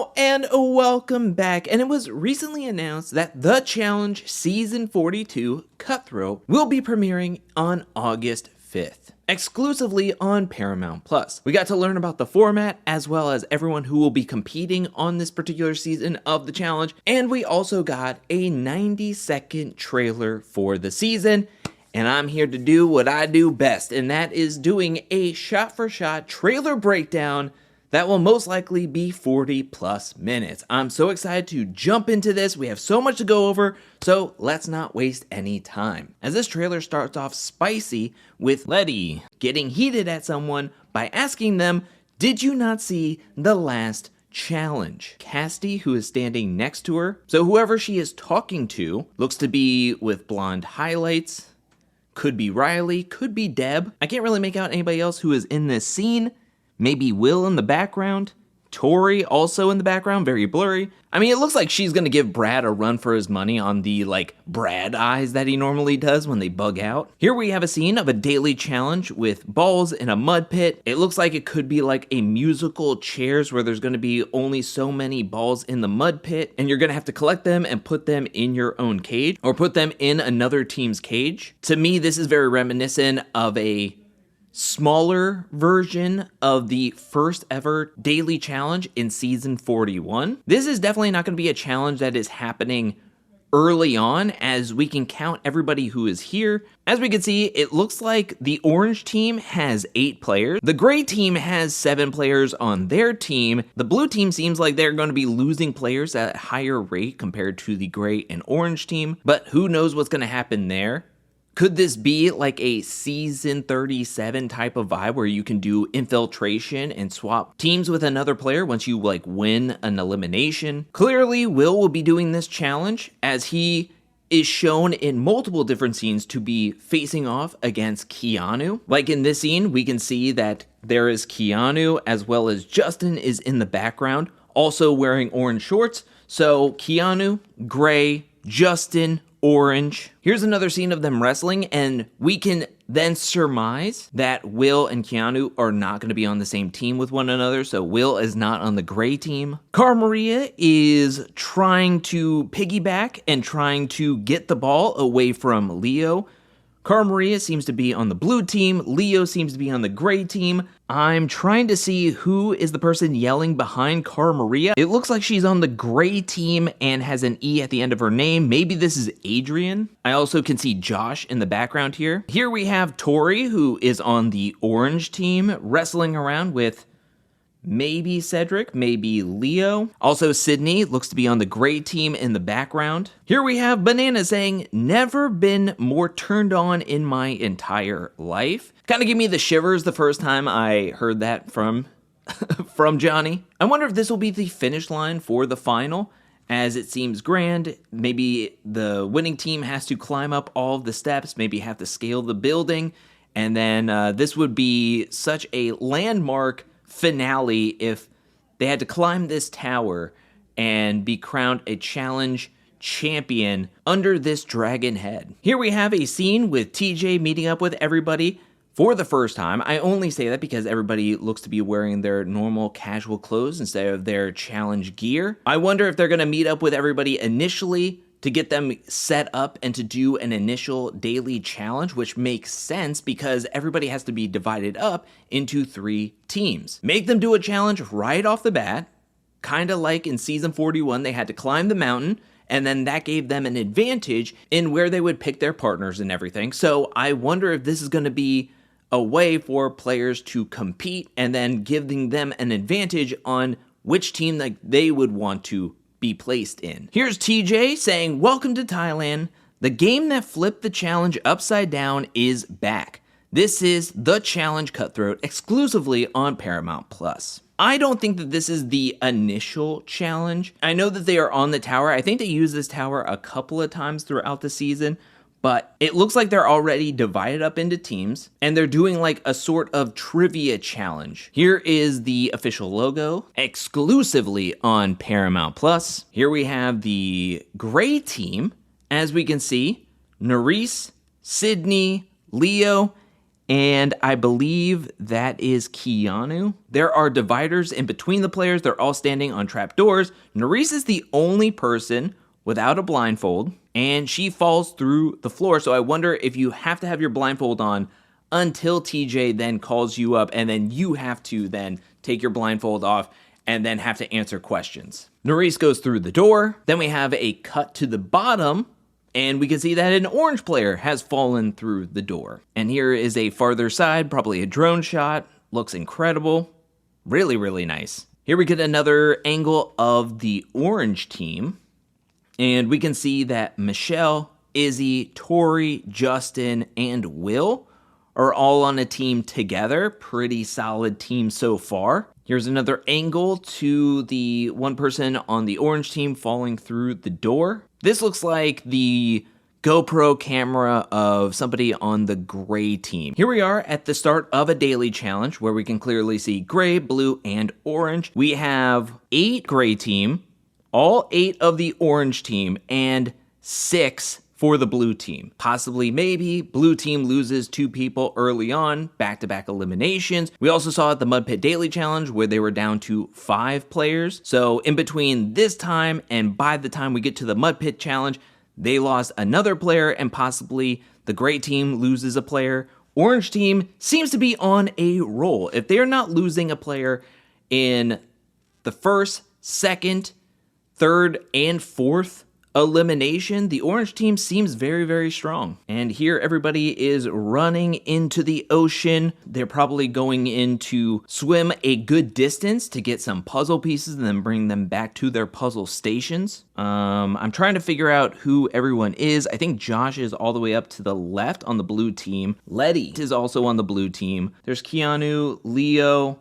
Hello and welcome back, and it was recently announced that The Challenge Season 42 Cutthroat will be premiering on August 5th, exclusively on Paramount+. We got to learn about the format as well as everyone who will be competing on this particular season of the challenge, and we also got a 90-second trailer for the season. And I'm here to do what I do best, and that is doing a shot-for-shot trailer breakdown that will most likely be 40 plus minutes. I'm so excited to jump into this. We have so much to go over, so let's not waste any time. As this trailer starts off spicy with Letty getting heated at someone by asking them, "Did you not see the last challenge?" Casty, who is standing next to her, so whoever she is talking to, looks to be with blonde highlights. Could be Riley, could be Deb. I can't really make out anybody else who is in this scene. Maybe Will in the background. Tori also in the background, very blurry. I mean, it looks like she's gonna give Brad a run for his money on the, Brad eyes that he normally does when they bug out. Here we have a scene of a daily challenge with balls in a mud pit. It looks like it could be like a musical Chairs where there's gonna be only so many balls in the mud pit, and you're gonna have to collect them and put them in your own cage, or put them in another team's cage. To me, this is very reminiscent of a smaller version of the first ever daily challenge in season 41. This is definitely not going to be a challenge that is happening early on, as we can count everybody who is here. As we can see, it looks like the orange team has 8 players. The gray team has 7 players on their team. The blue team seems like they're going to be losing players at a higher rate compared to the gray and orange team, but who knows what's going to happen there. Could this be like a season 37 type of vibe where you can do infiltration and swap teams with another player once you win an elimination? Clearly, Will be doing this challenge as he is shown in multiple different scenes to be facing off against Keanu. Like in this scene, we can see that there is Keanu as well as Justin is in the background, also wearing orange shorts. So Keanu, gray, Justin, orange. Here's another scene of them wrestling, and we can then surmise that Will and Keanu are not going to be on the same team with one another, so Will is not on the gray team. Cara Maria is trying to piggyback and trying to get the ball away from Leo. Cara Maria seems to be on the blue team, Leo seems to be on the gray team. I'm trying to see who is the person yelling behind Cara Maria. It looks like she's on the gray team and has an E at the end of her name. Maybe this is Adrienne. I also can see Josh in the background here. Here we have Tori, who is on the orange team, wrestling around with maybe Cedric, maybe Leo. Also, Sydney looks to be on the gray team in the background. Here we have Banana saying, "Never been more turned on in my entire life." Kind of gave me the shivers the first time I heard that from Johnny. I wonder if this will be the finish line for the final, as it seems grand. Maybe the winning team has to climb up all of the steps, maybe have to scale the building, and then this would be such a landmark finale if they had to climb this tower and be crowned a challenge champion under this dragon head. Here we have a scene with TJ meeting up with everybody for the first time. I only say that because everybody looks to be wearing their normal casual clothes instead of their challenge gear. I wonder if they're going to meet up with everybody initially to get them set up and to do an initial daily challenge, which makes sense because everybody has to be divided up into 3 teams. Make them do a challenge right off the bat, kind of like in season 41, they had to climb the mountain, and then that gave them an advantage in where they would pick their partners and everything. So I wonder if this is gonna be a way for players to compete and then giving them an advantage on which team they would want to be placed in. Here's TJ saying, "Welcome to Thailand. The game that flipped the challenge upside down is back. This is The Challenge Cutthroat exclusively on Paramount+." I don't think that this is the initial challenge. I know that they are on the tower. I think they use this tower a couple of times throughout the season, but it looks like they're already divided up into teams, and they're doing like a sort of trivia challenge. Here is the official logo, exclusively on Paramount+. Here we have the gray team. As we can see, Nerys, Sydney, Leo, and I believe that is Keanu. There are dividers in between the players. They're all standing on trapdoors. Nerys is the only person without a blindfold, and she falls through the floor. So I wonder if you have to have your blindfold on until TJ then calls you up, and then you have to then take your blindfold off and then have to answer questions. Nerys goes through the door. Then we have a cut to the bottom, and we can see that an orange player has fallen through the door. And here is a farther side, probably a drone shot. Looks incredible. Really, really nice. Here we get another angle of the orange team. And we can see that Michelle, Izzy, Tori, Justin, and Will are all on a team together. Pretty solid team so far. Here's another angle to the one person on the orange team falling through the door. This looks like the GoPro camera of somebody on the gray team. Here we are at the start of a daily challenge where we can clearly see gray, blue, and orange. We have 8 gray team, all 8 of the orange team, and 6 for the blue team. Possibly, maybe, blue team loses 2 people early on, back-to-back eliminations. We also saw at the Mud Pit Daily Challenge where they were down to 5 players. So in between this time and by the time we get to the Mud Pit Challenge, they lost another player and possibly the gray team loses a player. Orange team seems to be on a roll. If they're not losing a player in the first, second, third, and fourth elimination, the orange team seems very, very strong. And here everybody is running into the ocean. They're probably going in to swim a good distance to get some puzzle pieces and then bring them back to their puzzle stations. I'm trying to figure out who everyone is. I think Josh is all the way up to the left on the blue team. Letty is also on the blue team. There's Keanu, Leo,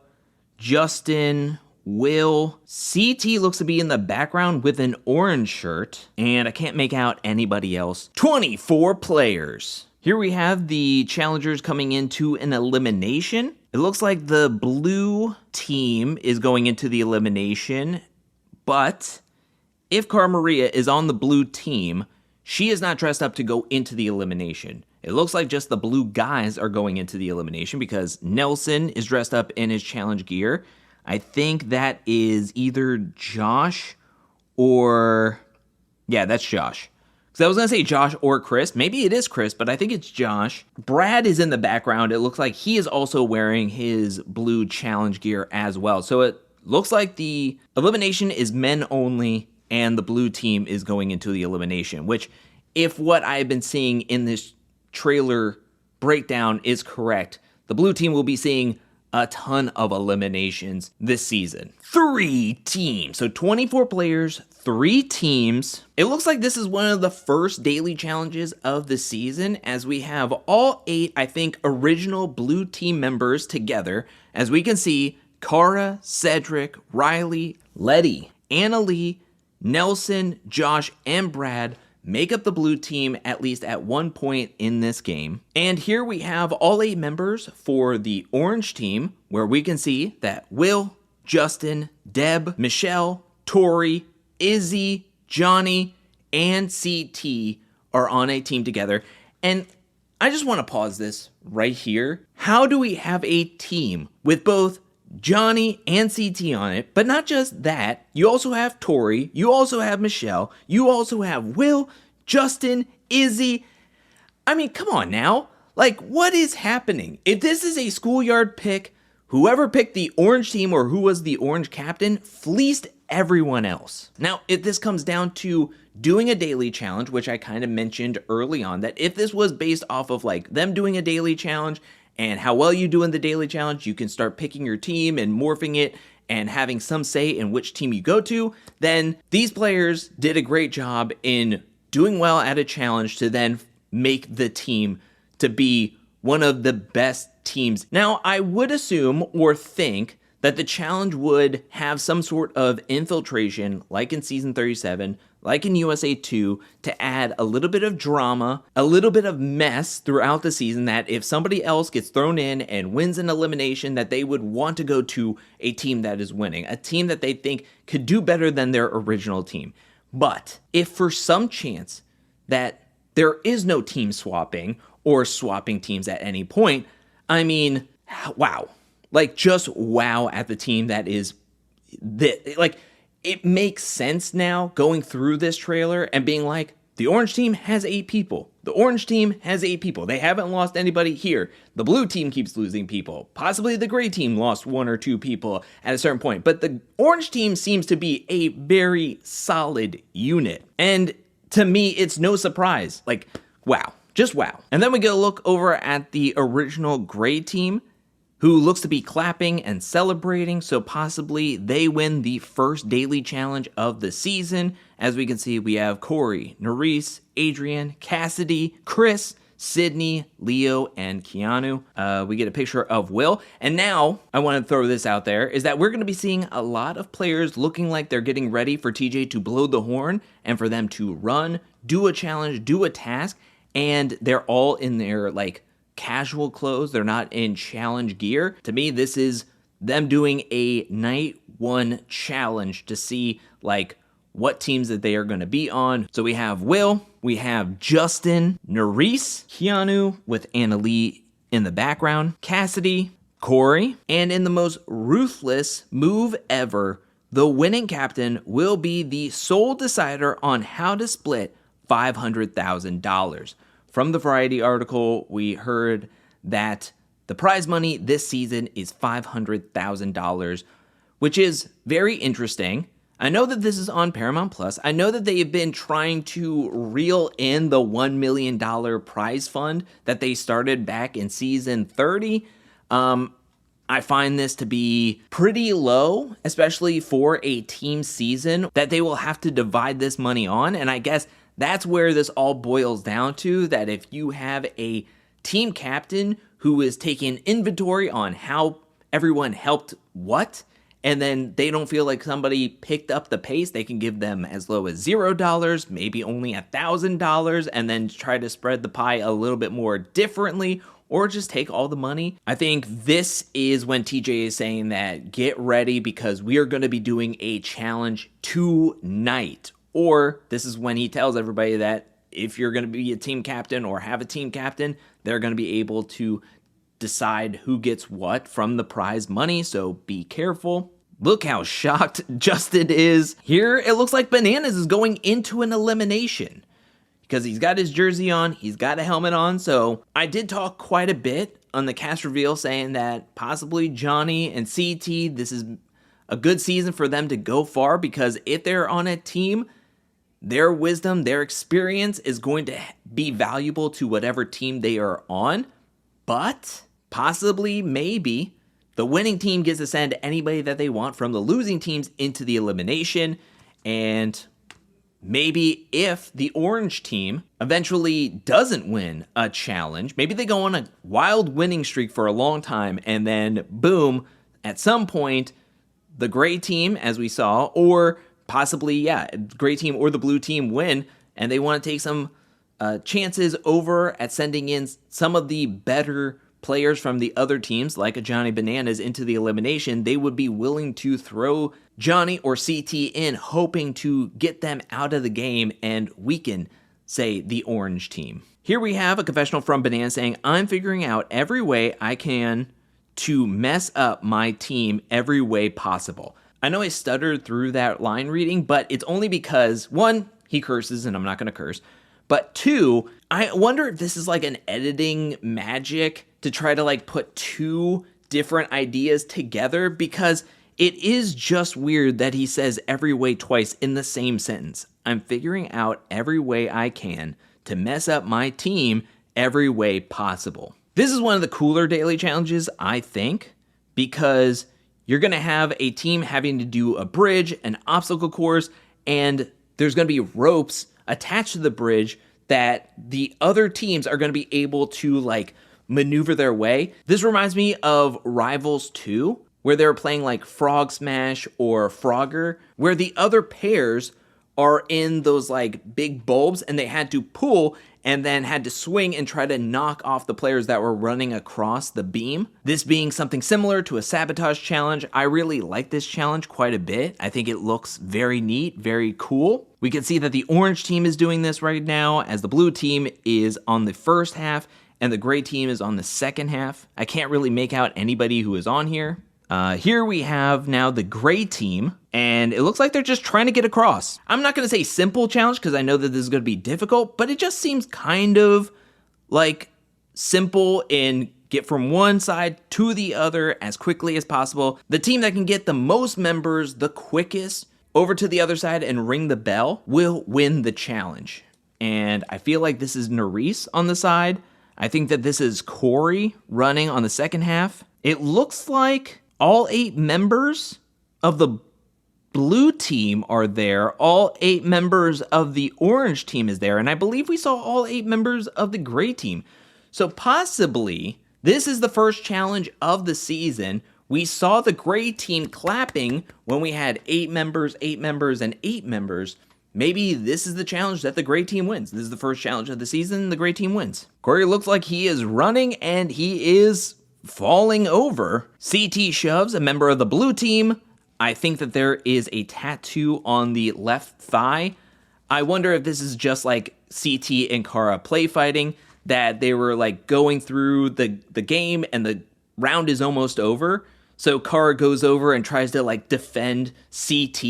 Justin, Will. CT looks to be in the background with an orange shirt, and I can't make out anybody else. 24 players. Here we have the challengers coming into an elimination. It looks like the blue team is going into the elimination, but if Cara Maria is on the blue team, she is not dressed up to go into the elimination. It looks like just the blue guys are going into the elimination because Nelson is dressed up in his challenge gear. I think that is either Josh or... yeah, that's Josh. Because I was going to say Josh or Chris. Maybe it is Chris, but I think it's Josh. Brad is in the background. It looks like he is also wearing his blue challenge gear as well. So it looks like the elimination is men only, and the blue team is going into the elimination, which, if what I've been seeing in this trailer breakdown is correct, the blue team will be seeing a ton of eliminations this season. 3 teams. So 24 players, 3 teams. It looks like this is one of the first daily challenges of the season, as we have all 8, I think, original blue team members together. As we can see, Cara, Cedric, Riley, Letty, Annalie, Nelson, Josh, and Brad make up the blue team at least at one point in this game. And here we have all 8 members for the orange team, where we can see that Will, Justin, Deb, Michelle, Tori, Izzy, Johnny, and CT are on a team together. And I just want to pause this right here. How do we have a team with both Johnny and CT on it? But not just that, you also have Tori, you also have Michelle, you also have Will, Justin, Izzy. I mean, come on now. Like, what is happening? If this is a schoolyard pick, whoever picked the orange team or who was the orange captain fleeced everyone else. Now, if this comes down to doing a daily challenge, which I kind of mentioned early on, that if this was based off of like them doing a daily challenge and how well you do in the daily challenge, you can start picking your team and morphing it and having some say in which team you go to, then these players did a great job in doing well at a challenge to then make the team to be one of the best teams. Now, I would assume or think that the challenge would have some sort of infiltration, like in Season 37, like in USA 2, to add a little bit of drama, a little bit of mess throughout the season, that if somebody else gets thrown in and wins an elimination, that they would want to go to a team that is winning, a team that they think could do better than their original team. But if for some chance that there is no team swapping or swapping teams at any point, I mean, wow. Like, just wow at the team that is this. Like, it makes sense now going through this trailer and being like, the orange team has 8 people. The orange team has 8 people. They haven't lost anybody here. The blue team keeps losing people. Possibly the gray team lost 1 or 2 people at a certain point. But the orange team seems to be a very solid unit. And to me, it's no surprise. Like, wow. Just wow. And then we get a look over at the original gray team, who looks to be clapping and celebrating, so possibly they win the first daily challenge of the season. As we can see, we have Cory, Nerys, Adrienne, Cassidy, Chris, Sydney, Leo, and Keanu. We get a picture of Will. And now, I want to throw this out there, is that we're going to be seeing a lot of players looking like they're getting ready for TJ to blow the horn and for them to run, do a challenge, do a task, and they're all in their, like, casual clothes. They're not in challenge gear. To me, this is them doing a night 1 challenge to see like what teams that they are going to be on. So we have Will, we have Justin, Nerys, Keanu with Annalie in the background, Cassidy, Cory, and in the most ruthless move ever, the winning captain will be the sole decider on how to split $500,000. From the Variety article, we heard that the prize money this season is $500,000, which is very interesting. I know that this is on Paramount Plus. I know that they have been trying to reel in the $1 million prize fund that they started back in season 30. I find this to be pretty low, especially for a team season that they will have to divide this money on. And I guess that's where this all boils down to, that if you have a team captain who is taking inventory on how everyone helped what, and then they don't feel like somebody picked up the pace, they can give them as low as $0, maybe only $1,000, and then try to spread the pie a little bit more differently, or just take all the money. I think this is when TJ is saying that get ready because we are going to be doing a challenge tonight. Or this is when he tells everybody that if you're going to be a team captain or have a team captain, they're going to be able to decide who gets what from the prize money, so be careful. Look how shocked Justin is. Here, it looks like Bananas is going into an elimination because he's got his jersey on, he's got a helmet on, so I did talk quite a bit on the cast reveal saying that possibly Johnny and CT, this is a good season for them to go far because if they're on a team, their wisdom, their experience is going to be valuable to whatever team they are on. But possibly, maybe, the winning team gets to send anybody that they want from the losing teams into the elimination. And maybe if the orange team eventually doesn't win a challenge, maybe they go on a wild winning streak for a long time and then boom, at some point, the gray team, as we saw, or possibly, gray team or the blue team win, and they want to take some chances over at sending in some of the better players from the other teams, like a Johnny Bananas, into the elimination, they would be willing to throw Johnny or CT in, hoping to get them out of the game and weaken, say, the orange team. Here we have a confessional from Bananas saying, I'm figuring out every way I can to mess up my team every way possible. I know I stuttered through that line reading, but it's only because, 1, he curses and I'm not going to curse, but 2, I wonder if this is like an editing magic to try to like put 2 different ideas together, because it is just weird that he says every way twice in the same sentence. I'm figuring out every way I can to mess up my team every way possible. This is one of the cooler daily challenges, I think, because you're going to have a team having to do a bridge, an obstacle course, and there's going to be ropes attached to the bridge that the other teams are going to be able to like maneuver their way. This reminds me of Rivals 2, where they were playing like Frog Smash or Frogger, where the other pairs are in those like big bulbs and they had to pull and then had to swing and try to knock off the players that were running across the beam. This being something similar to a sabotage challenge, I really like this challenge quite a bit. I think it looks very neat, very cool. We can see that the orange team is doing this right now, as the blue team is on the first half, and the gray team is on the second half. I can't really make out anybody who is on here. Here we have now the gray team, and it looks like they're just trying to get across. I'm not going to say simple challenge because I know that this is going to be difficult, but it just seems kind of like simple in get from one side to the other as quickly as possible. The team that can get the most members the quickest over to the other side and ring the bell will win the challenge. And I feel like this is Nerys on the side. I think that this is Cory running on the second half. It looks like all 8 members of the blue team are there. All 8 members of the orange team is there. And I believe we saw all 8 members of the gray team. So possibly this is the first challenge of the season. We saw the gray team clapping when we had 8 members, and 8 members. Maybe this is the challenge that the gray team wins. This is the first challenge of the season. The gray team wins. Cory looks like he is running and he is falling over. CT shoves a member of the blue team. I think that there is a tattoo on the left thigh. I wonder if this is just like CT and Cara play fighting, that they were like going through the game and the round is almost over. So Cara goes over and tries to like defend CT,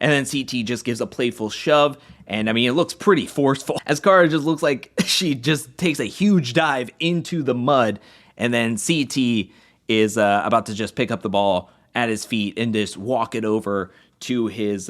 and then CT just gives a playful shove. And I mean, it looks pretty forceful as Cara just looks like she just takes a huge dive into the mud. And then CT is about to just pick up the ball at his feet and just walk it over to his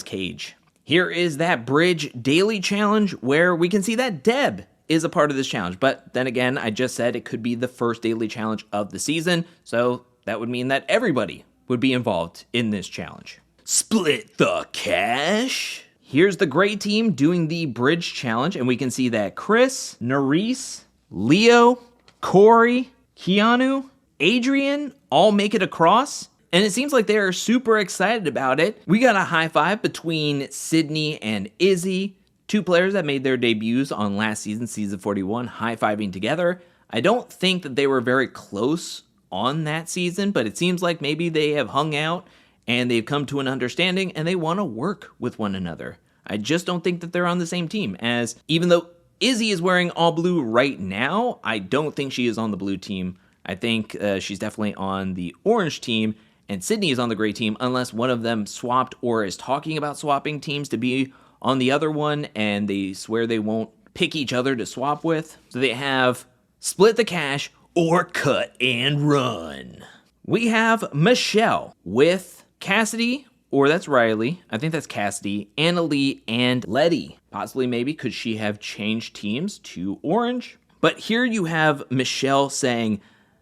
cage. Here is that bridge daily challenge where we can see that Deb is a part of this challenge. But then again, I just said it could be the first daily challenge of the season. So that would mean that everybody would be involved in this challenge. Split the cash. Here's the gray team doing the bridge challenge. And we can see that Chris, Nerys, Leo, Cory, Keanu, Adrienne all make it across, and it seems like they are super excited about it. We got a high five between Sydney and Izzy, 2 players that made their debuts on last season, season 41, high-fiving together. I don't think that they were very close on that season, but it seems like maybe they have hung out and they've come to an understanding and they want to work with one another. I just don't think that they're on the same team, as even though Izzy is wearing all blue right now, I don't think she is on the blue team. I think she's definitely on the orange team, and Sydney is on the gray team, unless one of them swapped or is talking about swapping teams to be on the other one, and they swear they won't pick each other to swap with. So they have split the cash or cut and run. We have Michelle with Cassidy, or that's Riley. I think that's Cassidy, Annalie, and Letty. Possibly maybe could she have changed teams to orange? But here you have Michelle saying,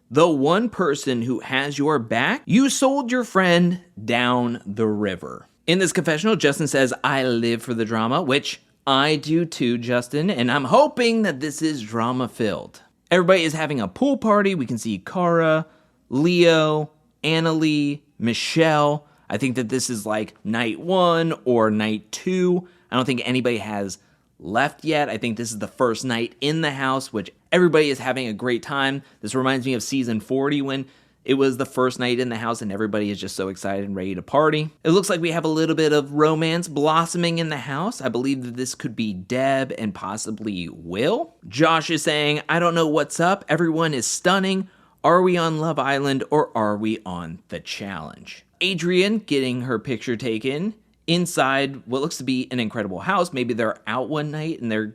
the one person who has your back, you sold your friend down the river. In this confessional, Justin says, I live for the drama, which I do too, Justin, and I'm hoping that this is drama-filled. Everybody is having a pool party. We can see Cara, Leo, Annalie, Michelle. I think that this is like night 1 or night 2. I don't think anybody has left yet. I think this is the first night in the house, which everybody is having a great time. This reminds me of season 40 when it was the first night in the house and everybody is just so excited and ready to party. It looks like we have a little bit of romance blossoming in the house. I believe that this could be Deb and possibly Will. Josh is saying, I don't know what's up. Everyone is stunning. Are we on Love Island or are we on the challenge? Adrienne getting her picture taken inside what looks to be an incredible house. Maybe they're out one night and they're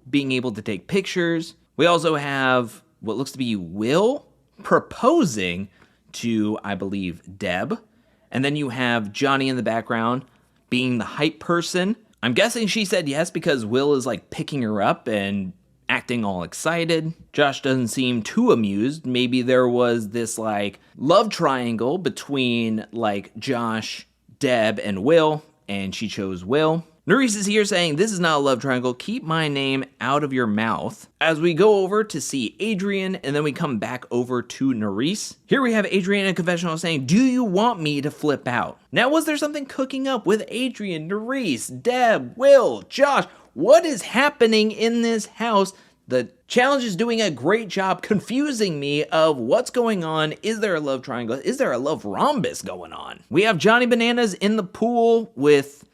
being able to take pictures. We also have what looks to be Will proposing to, I believe, Deb. And then you have Johnny in the background being the hype person. I'm guessing she said yes because Will is like picking her up and acting all excited. Josh doesn't seem too amused. Maybe there was this like love triangle between like Josh, Deb, and Will, and she chose Will. Nerys is here saying, this is not a love triangle, keep my name out of your mouth. As we go over to see Adrienne, and then we come back over to Nerys. Here we have Adrienne in a confessional saying, do you want me to flip out? Now, was there something cooking up with Adrienne, Nerys, Deb, Will, Josh? What is happening in this house? The challenge is doing a great job confusing me of what's going on. Is there a love triangle? Is there a love rhombus going on? We have Johnny Bananas in the pool with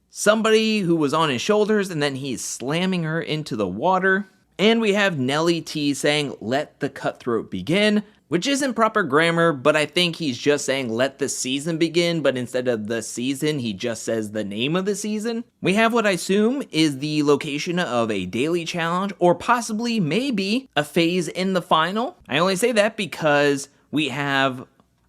somebody who was on his shoulders, and then he's slamming her into the water. And we have Nelly T saying, let the cutthroat begin, which isn't proper grammar, but I think he's just saying let the season begin, but instead of the season, he just says the name of the season. We have what I assume is the location of a daily challenge, or possibly maybe a phase in the final. I only say that because we have,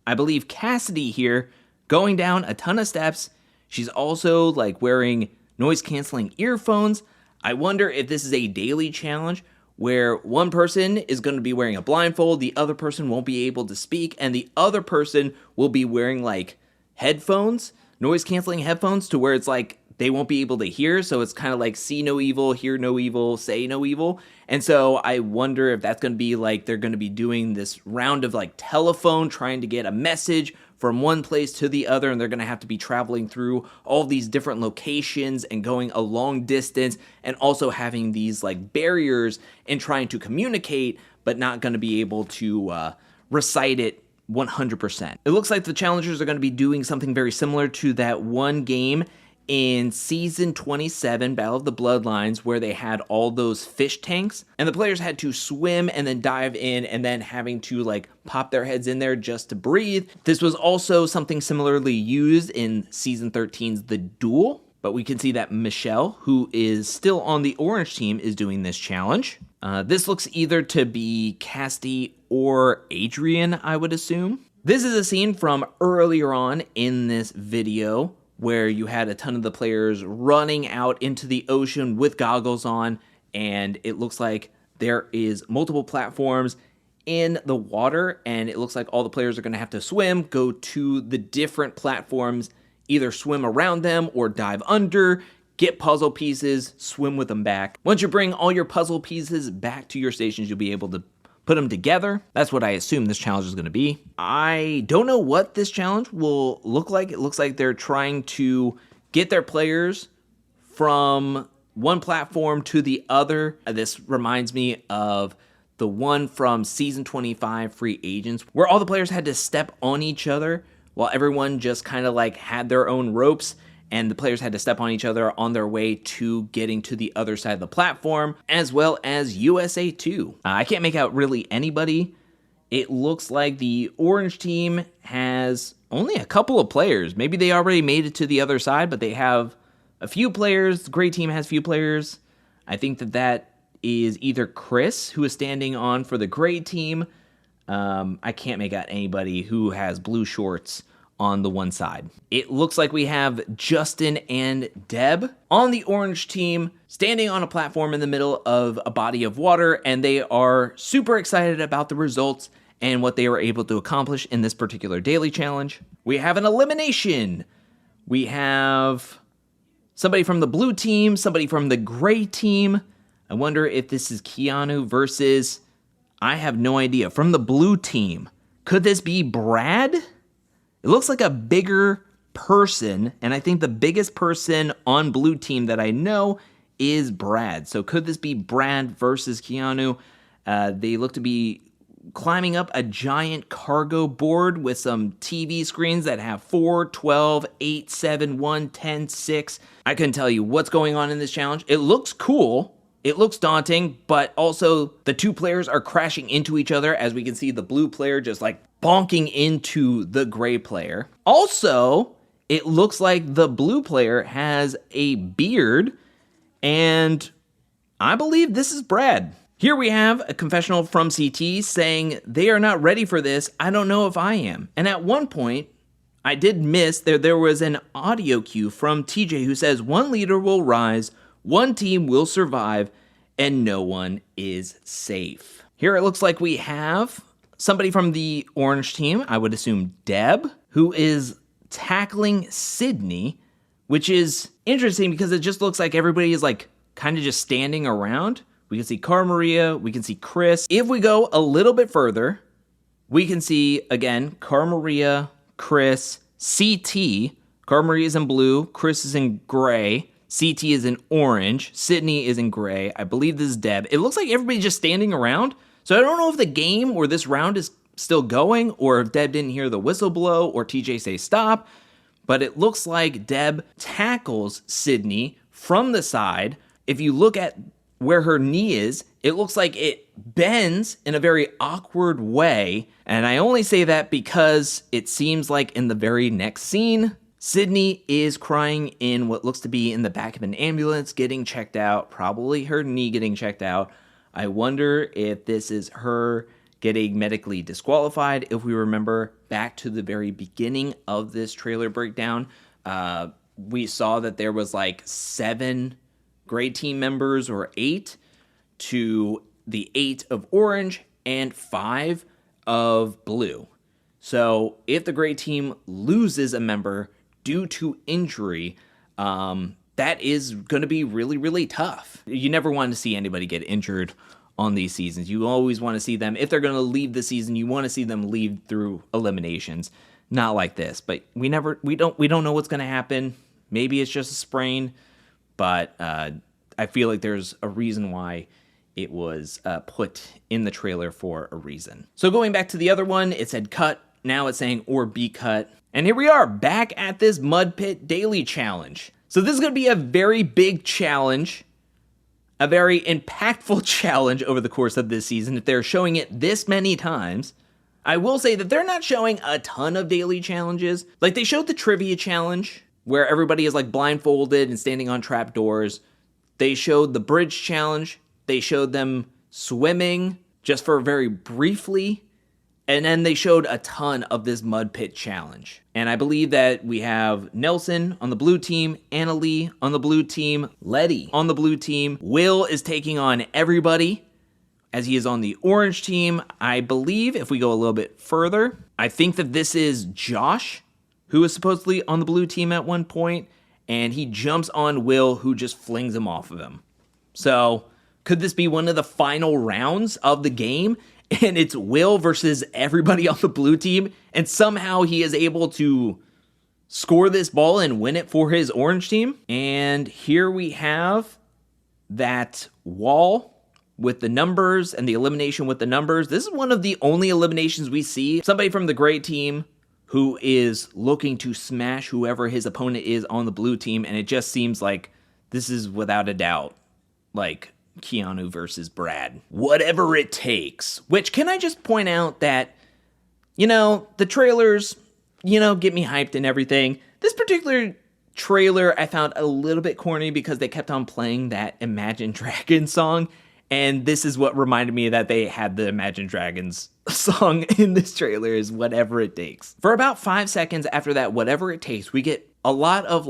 I believe, Cassidy here going down a ton of steps. She's also like wearing noise canceling earphones. I wonder if this is a daily challenge where one person is going to be wearing a blindfold, the other person won't be able to speak, and the other person will be wearing like headphones, noise canceling headphones, to where it's like they won't be able to hear. So it's kind of like see no evil, hear no evil, say no evil. And so I wonder if that's going to be like they're going to be doing this round of like telephone, trying to get a message from one place to the other, and they're going to have to be traveling through all these different locations and going a long distance, and also having these like barriers and trying to communicate, but not going to be able to recite it 100%. It looks like the challengers are going to be doing something very similar to that one game in season 27, Battle of the Bloodlines, where they had all those fish tanks and the players had to swim and then dive in and then having to like pop their heads in there just to breathe. This was also something similarly used in season 13's The Duel, but we can see that Michelle, who is still on the orange team, is doing this challenge. This looks either to be Cassidy or Adrienne, I would assume. This is a scene from earlier on in this video, where you had a ton of the players running out into the ocean with goggles on, and it looks like there is multiple platforms in the water, and it looks like all the players are going to have to swim, go to the different platforms, either swim around them or dive under, get puzzle pieces, swim with them back. Once you bring all your puzzle pieces back to your stations, you'll be able to put them together. That's what I assume this challenge is going to be. I don't know what this challenge will look like. It looks like they're trying to get their players from one platform to the other. This reminds me of the one from season 25, Free Agents, where all the players had to step on each other while everyone just kind of like had their own ropes, and the players had to step on each other on their way to getting to the other side of the platform, as well as USA 2. I can't make out really anybody. It looks like the orange team has only a couple of players. Maybe they already made it to the other side, but they have a few players. The gray team has few players. I think that is either Chris, who is standing on for the gray team. I can't make out anybody who has blue shorts on the one side. It looks like we have Justin and Deb on the orange team standing on a platform in the middle of a body of water, and they are super excited about the results and what they were able to accomplish in this particular daily challenge. We have an elimination. We have somebody from the blue team, somebody from the gray team. I wonder if this is Keanu versus, I have no idea, from the blue team. Could this be Brad? It looks like a bigger person, and I think the biggest person on blue team that I know is Brad. So could this be Brad versus Keanu? They look to be climbing up a giant cargo board with some TV screens that have 4, 12, 8, 7, 1, 10, 6. I couldn't tell you what's going on in this challenge. It looks cool. It looks daunting, but also the two players are crashing into each other, as we can see the blue player just like bonking into the gray player. Also, it looks like the blue player has a beard, and I believe this is Brad. Here we have a confessional from CT saying they are not ready for this. I don't know if I am. And at one point, I did miss there was an audio cue from TJ who says one leader will rise, one team will survive, and no one is safe. Here it looks like we have somebody from the orange team, I would assume Deb, who is tackling Sydney, which is interesting because it just looks like everybody is like kind of just standing around. We can see Cara Maria, we can see Chris. If we go a little bit further, we can see, again, Cara Maria, Chris, CT. Cara Maria is in blue, Chris is in gray, CT is in orange, Sydney is in gray. I believe this is Deb. It looks like everybody's just standing around. So I don't know if the game or this round is still going, or if Deb didn't hear the whistle blow or TJ say stop, but it looks like Deb tackles Sydney from the side. If you look at where her knee is, it looks like it bends in a very awkward way. And I only say that because it seems like in the very next scene, Sydney is crying in what looks to be in the back of an ambulance, getting checked out, probably her knee getting checked out. I wonder if this is her getting medically disqualified. If we remember back to the very beginning of this trailer breakdown, we saw that there was like 7 gray team members, or 8, to the 8 of orange and 5 of blue. So if the gray team loses a member due to injury, that is going to be really, really tough. You never want to see anybody get injured on these seasons. You always want to see them, if they're going to leave the season, you want to see them leave through eliminations. Not like this, but we don't know what's going to happen. Maybe it's just a sprain, but I feel like there's a reason why it was put in the trailer for a reason. So going back to the other one, it said cut. Now it's saying or be cut. And here we are back at this Mud Pit Daily Challenge. So this is going to be a very big challenge, a very impactful challenge over the course of this season. If they're showing it this many times, I will say that they're not showing a ton of daily challenges. Like they showed the trivia challenge where everybody is like blindfolded and standing on trap doors. They showed the bridge challenge. They showed them swimming just for very briefly. And then they showed a ton of this mud pit challenge. And I believe that we have Nelson on the blue team, Anna Lee on the blue team, Letty on the blue team. Will is taking on everybody as he is on the orange team. I believe if we go a little bit further, I think that this is Josh, who is supposedly on the blue team at one point, and he jumps on Will, who just flings him off of him. So could this be one of the final rounds of the game? And it's Will versus everybody on the blue team, and somehow he is able to score this ball and win it for his orange team. And here we have that wall with the numbers and the elimination with the numbers. This is one of the only eliminations we see. Somebody from the gray team who is looking to smash whoever his opponent is on the blue team, and it just seems like this is without a doubt like Keanu versus Brad. Whatever it takes. Which, can I just point out that, the trailers, get me hyped and everything. This particular trailer I found a little bit corny because they kept on playing that Imagine Dragons song. And this is what reminded me that they had the Imagine Dragons song in this trailer, is Whatever It Takes. For about 5 seconds after that, Whatever It Takes, we get a lot of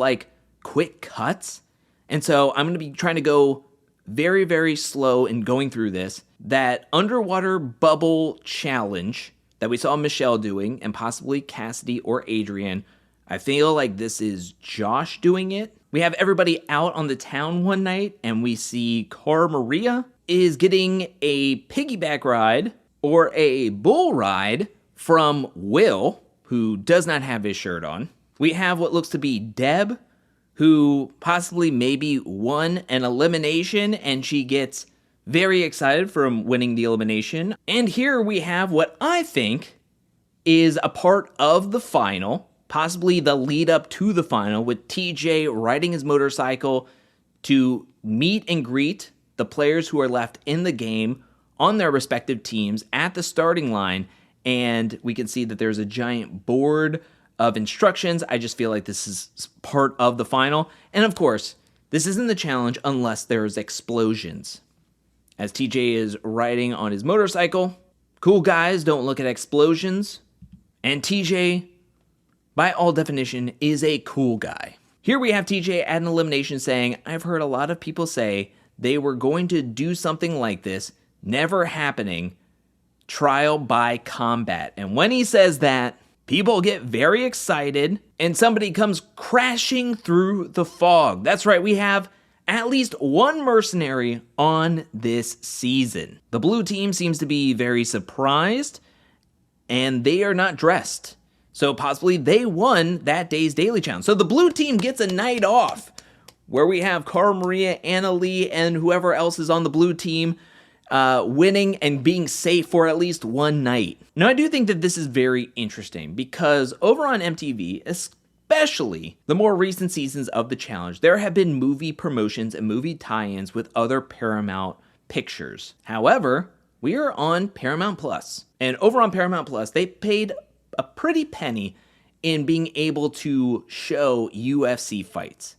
quick cuts. And so I'm going to be trying to go very, very slow in going through this. That underwater bubble challenge that we saw Michelle doing, and possibly Cassidy or Adrienne, I feel like this is Josh doing it. We have everybody out on the town one night, and we see Cara Maria is getting a piggyback ride or a bull ride from Will, who does not have his shirt on. We have what looks to be Deb, who possibly maybe won an elimination, and she gets very excited from winning the elimination. And here we have what I think is a part of the final, possibly the lead up to the final, with TJ riding his motorcycle to meet and greet the players who are left in the game on their respective teams at the starting line. And we can see that there's a giant board of instructions. I just feel like this is part of the final. And of course, this isn't the challenge unless there's explosions. As TJ is riding on his motorcycle, cool guys don't look at explosions. And TJ, by all definition, is a cool guy. Here we have TJ at an elimination saying, I've heard a lot of people say they were going to do something like this, never happening, trial by combat. And when he says that, people get very excited, and somebody comes crashing through the fog. That's right, we have at least one mercenary on this season. The blue team seems to be very surprised, and they are not dressed. So possibly they won that day's daily challenge. So the blue team gets a night off, where we have Cara Maria, Anna Lee, and whoever else is on the blue team winning and being safe for at least one night. Now, I do think that this is very interesting because over on MTV, especially the more recent seasons of the challenge, there have been movie promotions and movie tie-ins with other Paramount pictures. However, we are on Paramount Plus, and over on Paramount Plus, they paid a pretty penny in being able to show UFC fights.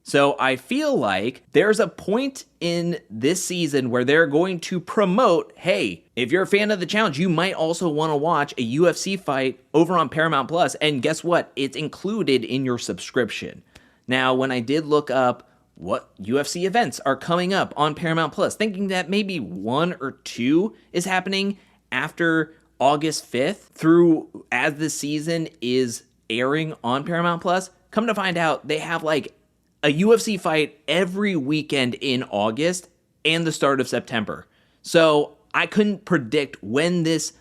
So I feel like there's a point in this season where they're going to promote, hey, if you're a fan of the challenge, you might also want to watch a UFC fight over on Paramount Plus. And guess what? It's included in your subscription. Now, when I did look up what UFC events are coming up on Paramount Plus, thinking that maybe 1 or 2 is happening after August 5th through as the season is airing on Paramount Plus, come to find out they have like a UFC fight every weekend in August and the start of September. So I couldn't predict when this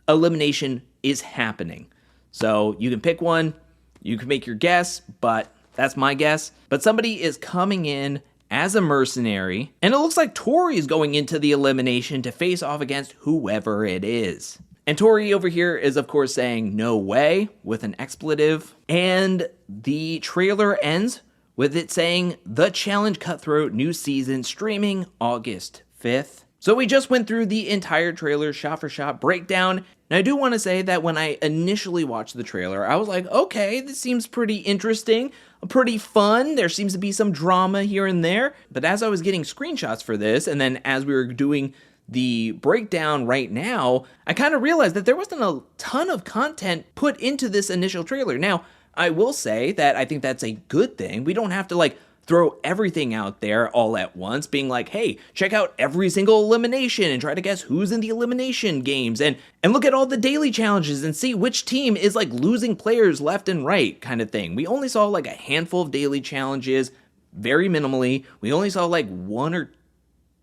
elimination is happening. So you can pick one, you can make your guess, but that's my guess. But somebody is coming in as a mercenary, and it looks like Tori is going into the elimination to face off against whoever it is. And Tori over here is, of course, saying no way with an expletive. And the trailer ends with it saying The Challenge Cutthroat new season streaming August 5th. So we just went through the entire trailer shot for shot breakdown. And I do want to say that when I initially watched the trailer, I was like, okay, this seems pretty interesting, pretty fun. There seems to be some drama here and there. But as I was getting screenshots for this, and then as we were doing the breakdown right now, I kind of realized that there wasn't a ton of content put into this initial trailer. Now, I will say that I think that's a good thing. We don't have to like throw everything out there all at once, being like, hey, check out every single elimination and try to guess who's in the elimination games and look at all the daily challenges and see which team is like losing players left and right kind of thing. We only saw like a handful of daily challenges, very minimally. We only saw like one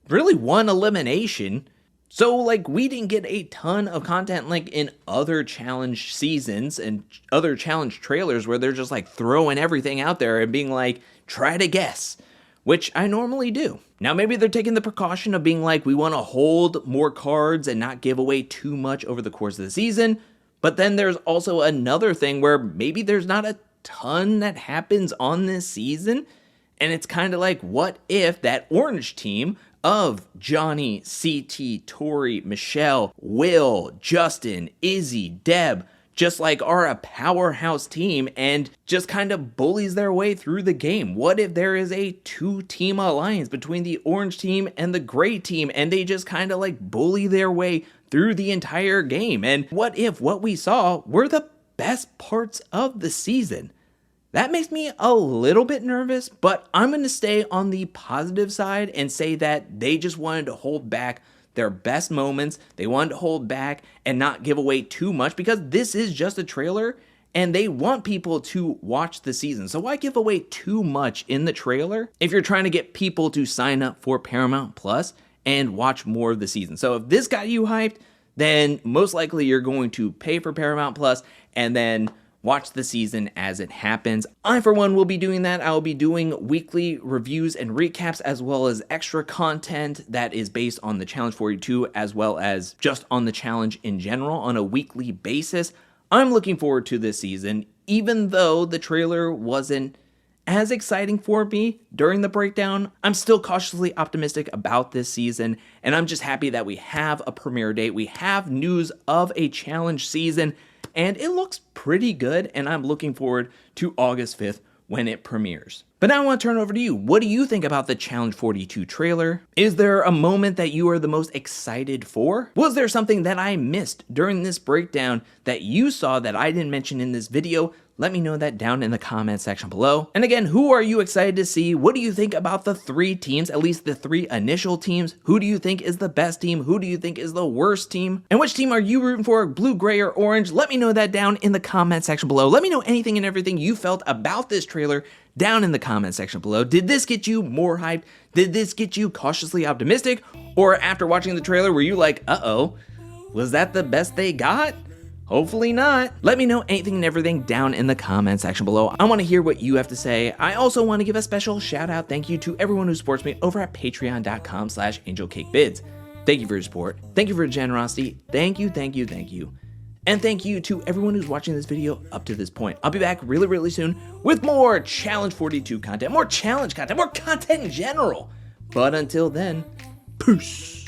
elimination. So, like, we didn't get a ton of content like in other challenge seasons and other challenge trailers where they're just like throwing everything out there and being like, try to guess, which I normally do. Now, maybe they're taking the precaution of being like, we want to hold more cards and not give away too much over the course of the season. But then there's also another thing where maybe there's not a ton that happens on this season. And it's kind of like, what if that orange team of Johnny, CT, Tori, Michelle, Will, Justin, Izzy, Deb, just like are a powerhouse team and just kind of bullies their way through the game? What if there is a 2-team alliance between the orange team and the gray team and they just kind of like bully their way through the entire game? And what if what we saw were the best parts of the season? That makes me a little bit nervous, but I'm going to stay on the positive side and say that they just wanted to hold back their best moments. They wanted to hold back and not give away too much because this is just a trailer and they want people to watch the season. So why give away too much in the trailer if you're trying to get people to sign up for Paramount Plus and watch more of the season? So if this got you hyped, then most likely you're going to pay for Paramount Plus and then watch the season as it happens. I, for one, will be doing that. I will be doing weekly reviews and recaps as well as extra content that is based on the Challenge 42 as well as just on the challenge in general on a weekly basis. I'm looking forward to this season, even though the trailer wasn't as exciting for me during the breakdown. I'm still cautiously optimistic about this season, and I'm just happy that we have a premiere date. We have news of a challenge season, and it looks pretty good, and I'm looking forward to August 5th when it premieres. But now I want to turn over to you. What do you think about the Challenge 42 trailer? Is there a moment that you are the most excited for? Was there something that I missed during this breakdown that you saw that I didn't mention in this video? Let me know that down in the comment section below. And again, who are you excited to see? What do you think about the 3 teams, at least the 3 initial teams? Who do you think is the best team? Who do you think is the worst team? And which team are you rooting for, blue, gray, or orange? Let me know that down in the comment section below. Let me know anything and everything you felt about this trailer down in the comment section below. Did this get you more hyped? Did this get you cautiously optimistic? Or after watching the trailer, were you like, uh-oh, was that the best they got? Hopefully not. Let me know anything and everything down in the comment section below. I want to hear what you have to say. I also want to give a special shout out thank you to everyone who supports me over at patreon.com/angelcakebids. Thank you for your support. Thank you for your generosity. Thank you, thank you, thank you. And thank you to everyone who's watching this video up to this point. I'll be back really soon with more Challenge 42 content, more challenge content, more content in general. But until then, peace.